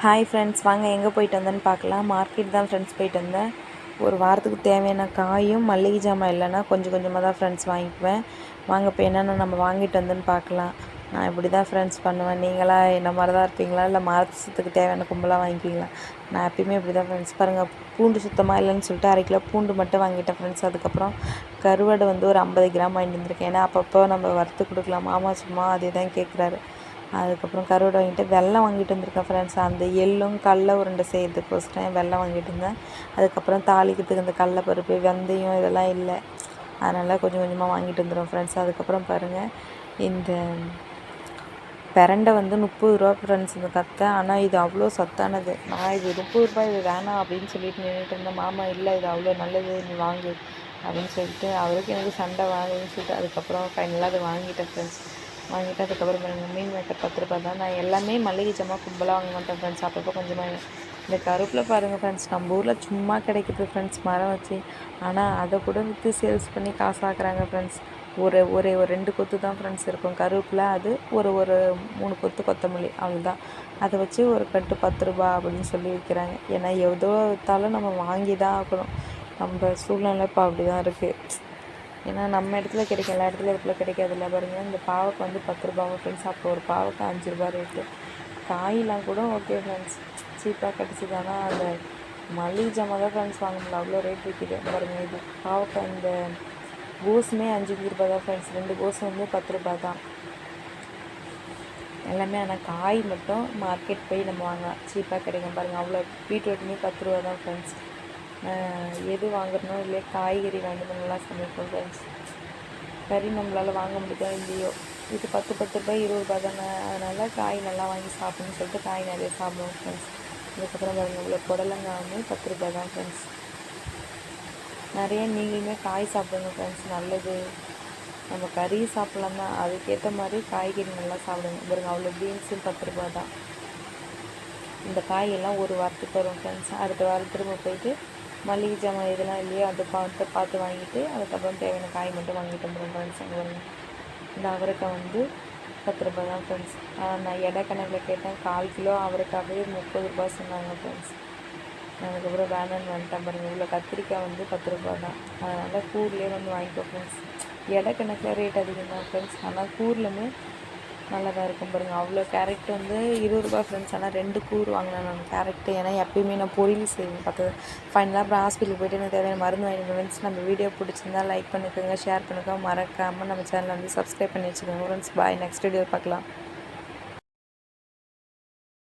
Hi friends, வாங்க எங்கே போயிட்டு வந்தேன்னு பார்க்கலாம். மார்க்கெட் தான் ஃப்ரெண்ட்ஸ் போயிட்டு வந்தேன். ஒரு வாரத்துக்கு தேவையான காயும் மளிகை ஜாமான் இல்லைன்னா கொஞ்சம் கொஞ்சமாக தான் ஃப்ரெண்ட்ஸ் வாங்கிக்குவேன். வாங்க இப்போ என்னென்ன நம்ம வாங்கிட்டு வந்தேன்னு பார்க்கலாம். நான் இப்படி தான் ஃப்ரெண்ட்ஸ் பண்ணுவேன். நீங்களாம் என்ன மாதிரி தான் இருப்பீங்களா, இல்லை மாதத்துக்கு தேவையான கும்பலாக வாங்கிக்குவீங்களா? நான் எப்பயுமே இப்படி தான் ஃப்ரெண்ட்ஸ். பாருங்கள், பூண்டு சுத்தமாக இல்லைன்னு சொல்லிட்டு 1/2 கிலோ பூண்டு மட்டும் வாங்கிட்டேன் ஃப்ரெண்ட்ஸ். அதுக்கப்புறம் கருவாடு வந்து ஒரு 50 கிராம் வாங்கிட்டு வந்திருக்கேன். ஏன்னா அப்பப்போ நம்ம வறுத்து கொடுக்கலாம். மாமா சும்மா அதே தான் கேட்குறாரு. அதுக்கப்புறம் கருவாடு வாங்கிட்டு வெல்லம் வாங்கிட்டு வந்திருக்கேன் ஃப்ரெண்ட்ஸ். அந்த எள்ளும் கடல உருண்டை செய்கிறதுக்கோசரம் வெல்லம் வாங்கிட்டு இருந்தேன். அதுக்கப்புறம் தாளிக்கிறதுக்கு இந்த கடலப்பருப்பு, வெந்தயம் இதெல்லாம் இல்லை, அதனால் கொஞ்சம் கொஞ்சமாக வாங்கிட்டு வந்துடும் ஃப்ரெண்ட்ஸ். அதுக்கப்புறம் பாருங்கள், இந்த பிரண்டை வந்து 30 ரூபா ஃப்ரெண்ட்ஸ் இந்த கத்தை. ஆனால் இது அவ்வளோ சத்தானது. நான் இது 30 ரூபாய் இது வேணாம் அப்படின்னு சொல்லிட்டு நின்றுட்டு இருந்தேன். மாமா இல்லை இது அவ்வளோ நல்லது, நீ வாங்கு அப்படின்னு சொல்லிட்டு அவருக்கு எனக்கு சண்டை வாங்குன்னு சொல்லிட்டு அதுக்கப்புறம் ஃபைனலாக அது வாங்கிட்டேன் ஃப்ரெண்ட்ஸ். வாங்கிட்டு அதுக்கப்புறம் மீன் மேக்கர் 10 ரூபா தான். நான் எல்லாமே மளிகை ஜாமான் கும்பலாக வாங்க மாட்டேன் ஃப்ரெண்ட்ஸ். அப்பப்போ கொஞ்சமாக இந்த கருவேப்பிலை பாருங்கள் ஃப்ரெண்ட்ஸ், நம்ம ஊரில் சும்மா கிடைக்குது ஃப்ரெண்ட்ஸ் மரம் வச்சு. ஆனால் அதை கூட விற்று சேல்ஸ் பண்ணி காசாக்குறாங்க ஃப்ரெண்ட்ஸ். ஒரு 2 கொத்து தான் ஃப்ரெண்ட்ஸ் இருக்கும் கருவேப்பிலை. அது ஒரு 3 கொத்து கொத்தமல்லி, அவ்வளோதான். அதை வச்சு ஒரு கட்டு 10 ரூபா அப்படின்னு சொல்லி விற்கிறாங்க. ஏன்னா எதோ விற்றாலும் நம்ம வாங்கி தான் ஆகணும். நம்ம சூழ்நிலை இப்போ அப்படி தான் இருக்குது. ஏன்னா நம்ம இடத்துல கிடைக்கும், எல்லா இடத்துல இடத்துல கிடைக்காது இல்லை. பாருங்கள், இந்த பாவக்காய் வந்து 10 ரூபாவும் ஃப்ரெண்ட்ஸ். அப்போ ஒரு பாவக்காய் 5 ரூபா ரேட்டு. காயெலாம் கூட ஓகே ஃப்ரெண்ட்ஸ், சீப்பாக கிடச்சிது. ஆனால் அந்த மளிகை ஜாமான் தான் ஃப்ரெண்ட்ஸ் வாங்க முடியல, அவ்வளோ ரேட் விற்கிது. பாருங்கள், இது பாவக்காய் இந்த கோஸுமே 5 ரூபா தான் ஃப்ரெண்ட்ஸ். 2 கோஸு வந்து 10 ரூபா தான் எல்லாமே. ஆனால் காய் மட்டும் மார்க்கெட் போய் நம்ம வாங்கலாம், சீப்பாக கிடைக்கும். பாருங்கள், அவ்வளோ பீட்ரூட்டுமே 10 ரூபா தான் ஃப்ரெண்ட்ஸ். எது வாங்குறனோ இல்லையோ காய்கறி வாங்கி நல்லா சமைப்போம் ஃப்ரெண்ட்ஸ். கறி நம்மளால் வாங்க முடியுதோ இல்லையோ, இது 10 ரூபாய் 20 ரூபா தானே, அதனால் காய் நல்லா வாங்கி சாப்பிட்ணுன்னு சொல்லிட்டு காய் நிறைய சாப்பிடுவோம் ஃப்ரெண்ட்ஸ். அதுக்கப்புறம் பாருங்கள், இவ்வளோ புடலங்காயுமே 10 ரூபா தான் ஃப்ரெண்ட்ஸ். நிறைய நீங்களுமே காய் சாப்பிடுங்க ஃப்ரெண்ட்ஸ், நல்லது. நம்ம கறி சாப்பிட்லாம் தான், அதுக்கேற்ற மாதிரி காய்கறி நல்லா சாப்பிடுங்க. பாருங்கள், அவ்வளோ பீன்ஸும் 10 ரூபா தான். இந்த காயெல்லாம் ஒரு வாரத்துக்கு வரும் ஃப்ரெண்ட்ஸ். அடுத்த வாரம் திரும்ப போயிட்டு மளிகை ஜாமான் இதெல்லாம் இல்லையோ அதை பார்த்து வாங்கிட்டு அதுக்கப்புறம் தேவையான காய் மட்டும் வாங்கிட்டு வந்துடும் ஃப்ரெண்ட்ஸ். அங்கே இந்த அவரைக்காய் வந்து 10 ரூபா தான் ஃப்ரெண்ட்ஸ். நான் எடை கணக்கில் கேட்டேன், 1/4 கிலோ அவரைக்காவே 30 ரூபா சொன்னாங்க ஃப்ரெண்ட்ஸ். அதுக்கப்புறம் வேணான்னு வந்துட்டேன். பாருங்கள், இவ்வளோ கத்திரிக்காய் வந்து 10 ரூபா தான். அதனால் கூர்லேயே வந்து வாங்கிக்கோ ஃப்ரெண்ட்ஸ். எடை கணக்கில் ரேட் அதிகம் தான் ஃப்ரெண்ட்ஸ், ஆனால் கூர்லுமே நல்லா தான் இருக்கும். பாருங்கள், அவ்வளோ கேரட் வந்து 20 ரூபா ஃப்ரெண்ட்ஸ். ஆனால் 2 கூறு வாங்கினேன் நான் கேரட்டு. ஏன்னா எப்பயுமே நான் பொரியல் செய்வேன் பக்கத்தில். ஃபைனலாக அப்புறம் ஹாஸ்பிட்டலுக்கு போய்ட்டு எனக்கு தேவையான மருந்து வாங்கிட்டு ஃப்ரெண்ட்ஸ். நம்ம வீடியோ பிடிச்சிருந்தா லைக் பண்ணிக்கோங்க, ஷேர் பண்ணிக்கோங்க, மறக்காமல் நம்ம சேனலை வந்து சப்ஸ்கிரைப் பண்ணி வச்சுக்கோங்க ஃப்ரெண்ட்ஸ். பாய், நெக்ஸ்ட் வீடியோ பார்க்கலாம்.